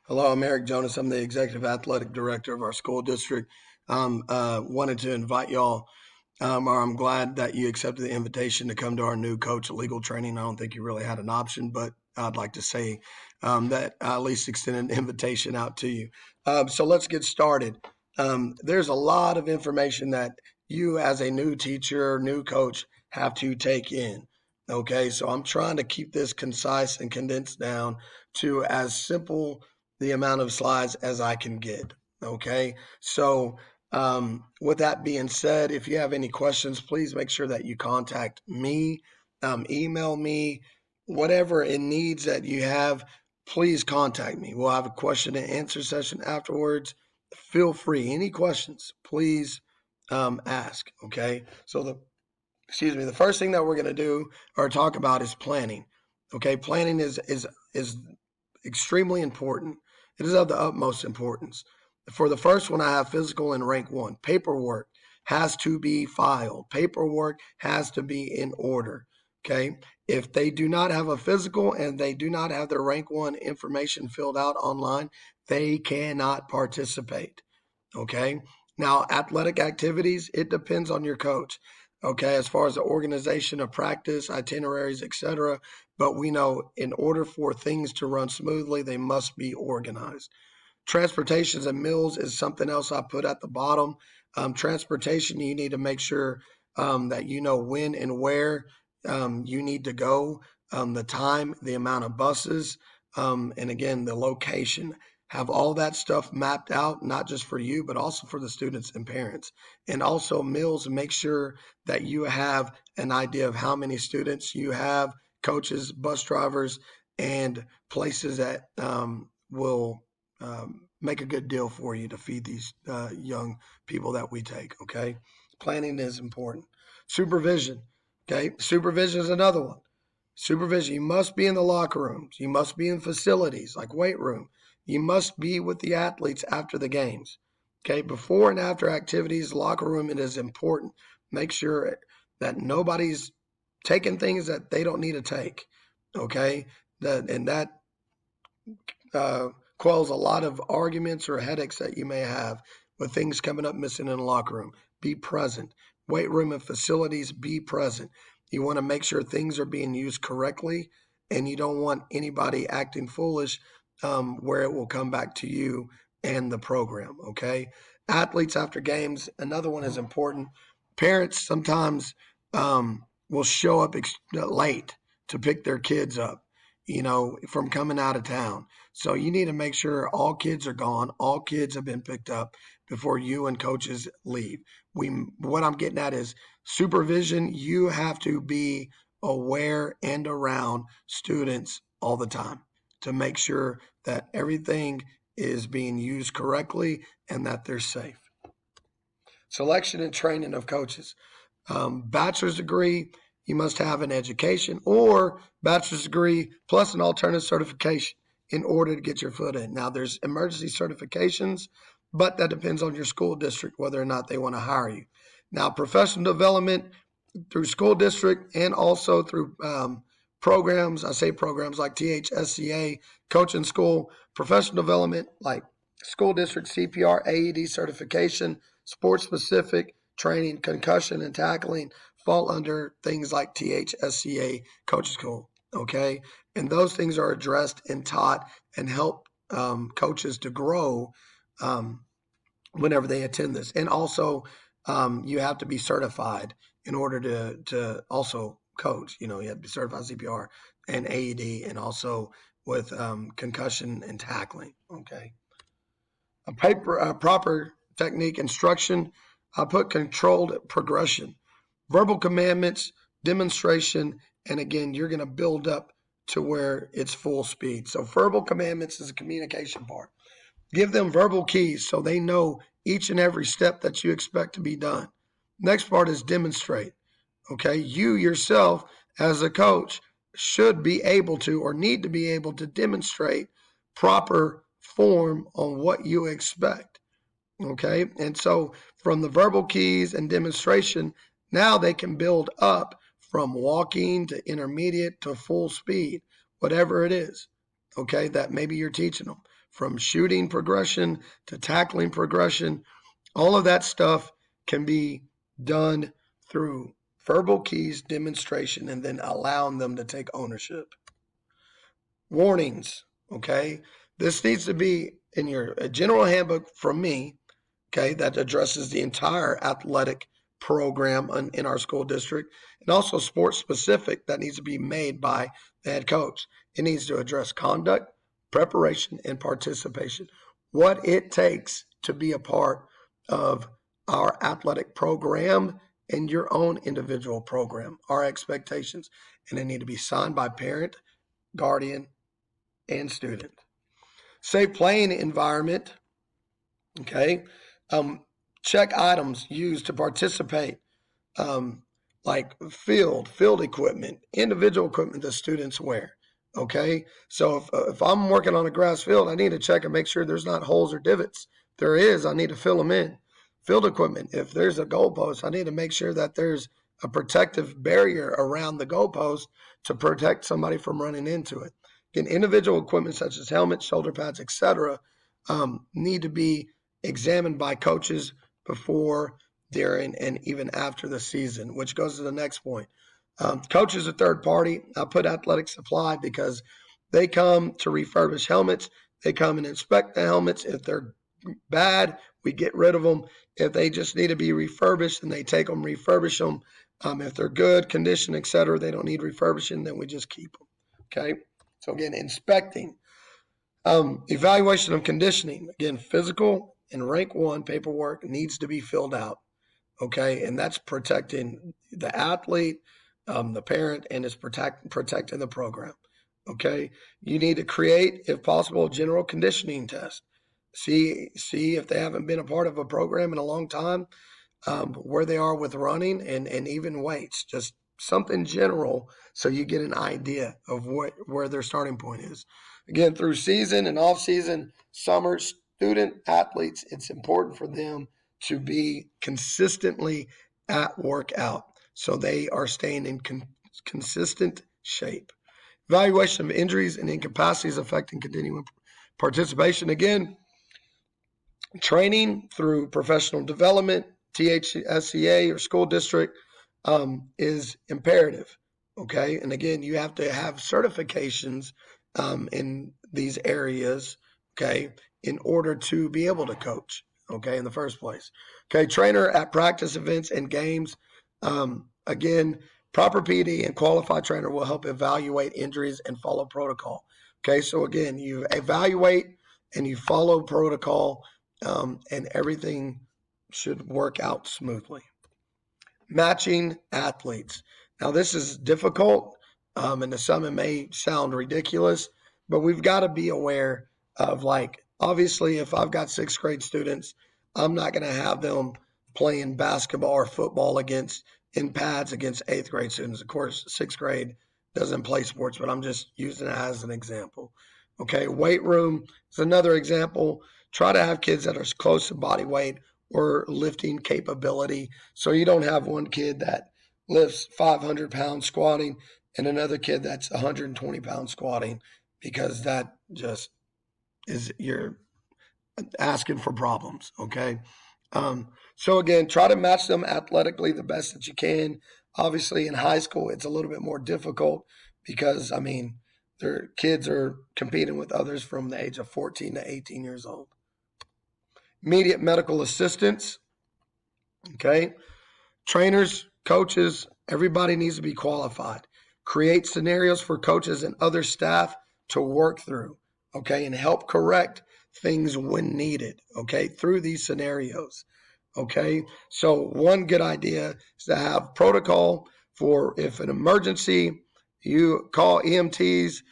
Hello, I'm Eric Jonas. I'm the Executive Athletic Director of our school district. Wanted to invite y'all, or I'm glad that you accepted the invitation to come to our new coach legal training. I don't think you really had an option, but I'd like to say that I at least extended an invitation out to you. So let's get started. There's a lot of information that you as a new teacher, new coach, have to take in. Okay, so I'm trying to keep this concise and condensed down to as simple the amount of slides as I can get. Okay, so with that being said, if you have any questions, please make sure that you contact me, email me, whatever it needs that you have, please contact me. We'll have a question and answer session afterwards. Feel free. Any questions, please ask. Okay, so the first thing that we're going to do or talk about is planning. Okay, planning is extremely important. It is of the utmost importance. For the first one, I have physical in rank 1. Paperwork has to be filed. Paperwork has to be in order. Okay. If they do not have a physical and they do not have their rank 1 information filled out online, they cannot participate. Okay. Now, athletic activities, it depends on your coach. Okay, as far as the organization of practice, itineraries, etc. But we know in order for things to run smoothly, they must be organized. Transportations and meals is something else I put at the bottom. Transportation, you need to make sure that you know when and where you need to go, the time, the amount of buses, and again, the location. Have all that stuff mapped out, not just for you, but also for the students and parents. And also meals, make sure that you have an idea of how many students you have, coaches, bus drivers, and places that will make a good deal for you to feed these young people that we take. Okay, planning is important. Supervision. Okay, supervision is another one. Supervision. You must be in the locker rooms. You must be in facilities like weight room. You must be with the athletes after the games. Okay, before and after activities, locker room, it is important. Make sure that nobody's taking things that they don't need to take. Okay, that quells a lot of arguments or headaches that you may have with things coming up missing in the locker room. Be present. Weight room and facilities, be present. You want to make sure things are being used correctly, and you don't want anybody acting foolish where it will come back to you and the program. Okay. Athletes after games, another one is important. Parents sometimes will show up late to pick their kids up, from coming out of town. So you need to make sure all kids are gone, all kids have been picked up before you and coaches leave. What I'm getting at is supervision. You have to be aware and around students all the time to make sure that everything is being used correctly and that they're safe. Selection and training of coaches. Bachelor's degree, you must have an education or bachelor's degree plus an alternative certification in order to get your foot in. Now, there's emergency certifications, but that depends on your school district whether or not they want to hire you. Now, professional development through school district and also through programs. I say programs like THSCA, coaching school, professional development like school district CPR, AED certification, sports specific training, concussion and tackling fall under things like THSCA, coaching school. Okay. And those things are addressed and taught and help coaches to grow whenever they attend this. And also, you have to be certified in order to also coach. You have to be certified CPR and AED, and also with concussion and tackling. Okay. Proper technique instruction. I put controlled progression, verbal commandments, demonstration, and again, you're going to build up to where it's full speed. So verbal commandments is a communication part. Give them verbal keys so they know each and every step that you expect to be done. Next part is demonstrate. Okay, you yourself as a coach should be able to or need to be able to demonstrate proper form on what you expect. Okay, and so from the verbal keys and demonstration, now they can build up from walking to intermediate to full speed, whatever it is. Okay, that maybe you're teaching them. from shooting progression to tackling progression. All of that stuff can be done through verbal keys, demonstration, and then allowing them to take ownership. Warnings, okay? This needs to be in your general handbook from me, okay, that addresses the entire athletic program in our school district, and also sports specific that needs to be made by the head coach. It needs to address conduct, preparation, and participation. What it takes to be a part of our athletic program and your own individual program, our expectations, and they need to be signed by parent, guardian, and student. Safe playing environment, okay? Check items used to participate, like field equipment, individual equipment that students wear. Okay, so if I'm working on a grass field, I need to check and make sure there's not holes or divots. If there is, I need to fill them in. Field equipment, if there's a goalpost, I need to make sure that there's a protective barrier around the goalpost to protect somebody from running into it. Again, individual equipment such as helmets, shoulder pads, etc., need to be examined by coaches before, during, and even after the season, which goes to the next point. Coaches are third party. I put athletic supply because they come to refurbish helmets. They come and inspect the helmets. If they're bad, we get rid of them. If they just need to be refurbished, then they take them, refurbish them. If they're good condition, etc., they don't need refurbishing, then we just keep them. Okay. So again, inspecting. Evaluation of conditioning. Again, physical and rank 1 paperwork needs to be filled out. Okay, and that's protecting the athlete, the parent, and it's protecting the program. Okay, you need to create, if possible, a general conditioning test. See if they haven't been a part of a program in a long time, where they are with running and even weights. Just something general so you get an idea of where their starting point is. Again, through season and off season, summer, student athletes, it's important for them to be consistently at workout so they are staying in consistent shape. Evaluation of injuries and incapacities affecting continuing participation. Again, training through professional development, THSCA or school district, is imperative. Okay, and again, you have to have certifications in these areas, okay, in order to be able to coach, okay, in the first place. Okay, trainer at practice events and games. Again, proper PD and qualified trainer will help evaluate injuries and follow protocol. Okay, so again, you evaluate and you follow protocol, and everything should work out smoothly. Matching athletes. Now, this is difficult, and to some it may sound ridiculous, but we've got to be aware of, like, obviously, if I've got 6th grade students, I'm not going to have them playing basketball or football in pads against 8th grade students. Of course, 6th grade doesn't play sports, but I'm just using it as an example. Okay, weight room is another example. Try to have kids that are close to body weight or lifting capability, so you don't have one kid that lifts 500 pounds squatting and another kid that's 120 pounds squatting, because that just is, you're asking for problems. Okay, so again, try to match them athletically the best that you can. Obviously, in high school, it's a little bit more difficult because, I mean, their kids are competing with others from the age of 14 to 18 years old. Immediate medical assistance. Okay, trainers, coaches, everybody needs to be qualified. Create scenarios for coaches and other staff to work through, okay, and help correct things when needed, okay, through these scenarios, okay. So one good idea is to have protocol for, if an emergency, you call EMTs,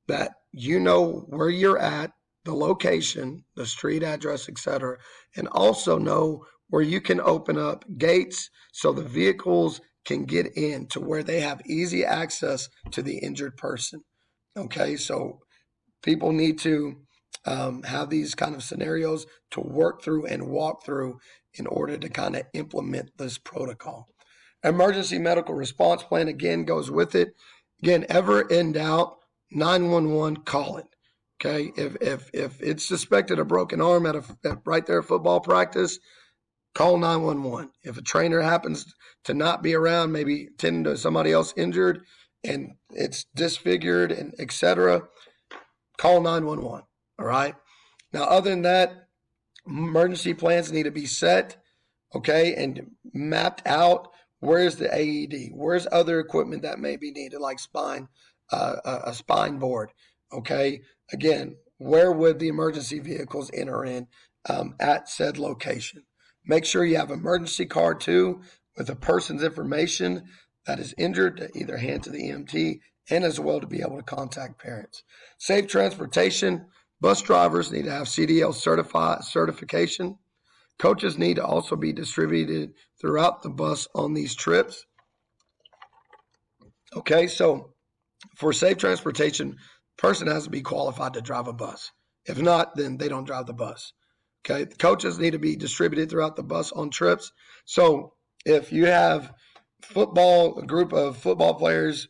that you know where you're at, the location, the street address, etc., and also know where you can open up gates so the vehicles can get in to where they have easy access to the injured person. Okay, so people need to have these kind of scenarios to work through and walk through in order to kind of implement this protocol. Emergency medical response plan, again, goes with it. Again, ever in doubt, 911, call it. Okay, if it's suspected a broken arm at right there at football practice, call 911. If a trainer happens to not be around, maybe tending to somebody else injured, and it's disfigured and etc., call 911. All right. Now, other than that, emergency plans need to be set, okay, and mapped out. Where's the AED? Where's other equipment that may be needed, like a spine board, okay? Again, where would the emergency vehicles enter in at said location? Make sure you have an emergency card too, with a person's information that is injured to either hand to the EMT and as well to be able to contact parents. Safe transportation. Bus drivers need to have CDL certification. Coaches need to also be distributed throughout the bus on these trips. Okay, so for safe transportation, person has to be qualified to drive a bus. If not, then they don't drive the bus. Okay, the coaches need to be distributed throughout the bus on trips. So if you have a group of football players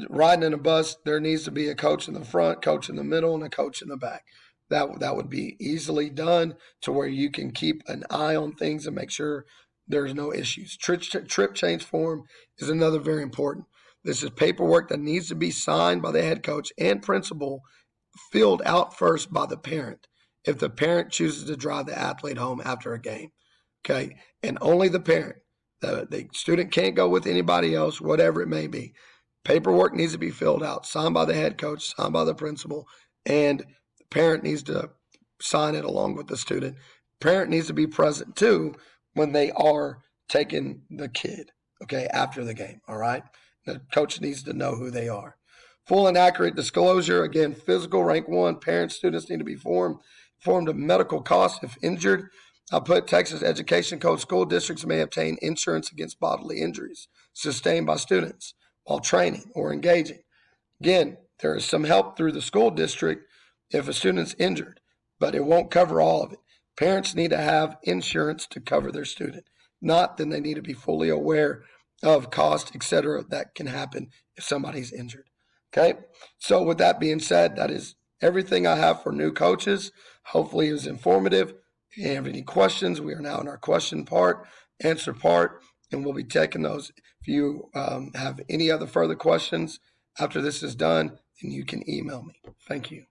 riding in a bus, there needs to be a coach in the front, coach in the middle, and a coach in the back. That would be easily done to where you can keep an eye on things and make sure there's no issues. Trip change form is another very important. This is paperwork that needs to be signed by the head coach and principal, filled out first by the parent if the parent chooses to drive the athlete home after a game. Okay, and only the parent. The student can't go with anybody else, whatever it may be. Paperwork needs to be filled out, signed by the head coach, signed by the principal, and the parent needs to sign it along with the student. Parent needs to be present too when they are taking the kid, okay, after the game, all right? The coach needs to know who they are. Full and accurate disclosure. Again, physical, rank 1. Parents, students need to be informed of medical costs if injured. I'll put Texas Education Code school districts may obtain insurance against bodily injuries sustained by students while training or engaging. Again, there is some help through the school district if a student's injured, but it won't cover all of it. Parents need to have insurance to cover their student. Not, then they need to be fully aware of cost, etc., that can happen if somebody's injured. Okay, so with that being said, that is everything I have for new coaches. Hopefully it was informative. If you have any questions, we are now in our question part, answer part, and we'll be taking those. If you have any other further questions after this is done, then you can email me. Thank you.